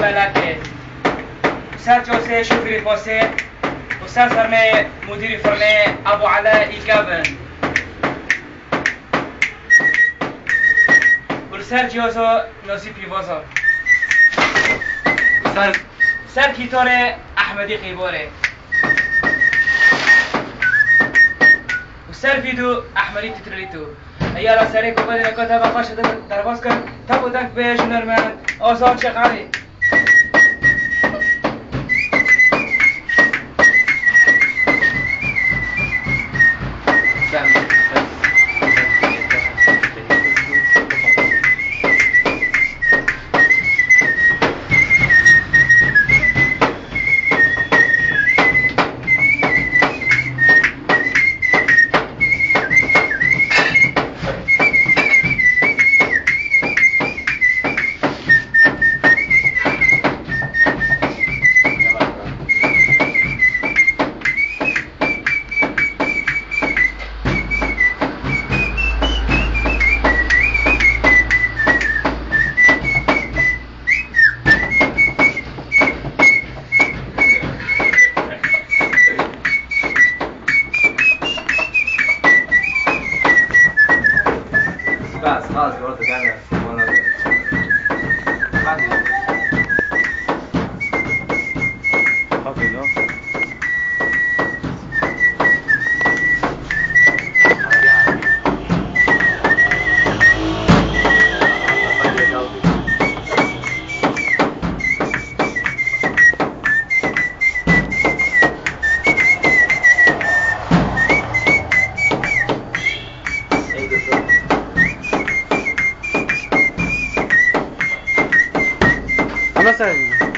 ملاكي سر جوسي شكري فوسي وسر فرمي مدير فرمي أبو علاء إيكابن والسر جوزو نصيبي فوزو سر كيتوري أحمدي قيبوري وسر فيدو أحمدي تتريتو أيها سري كوبادي نكوتا بقاش درباس كن تبو دك بيش نرمان أوزان شغالي خلاص برضه كاميرا Copy, no? مثلا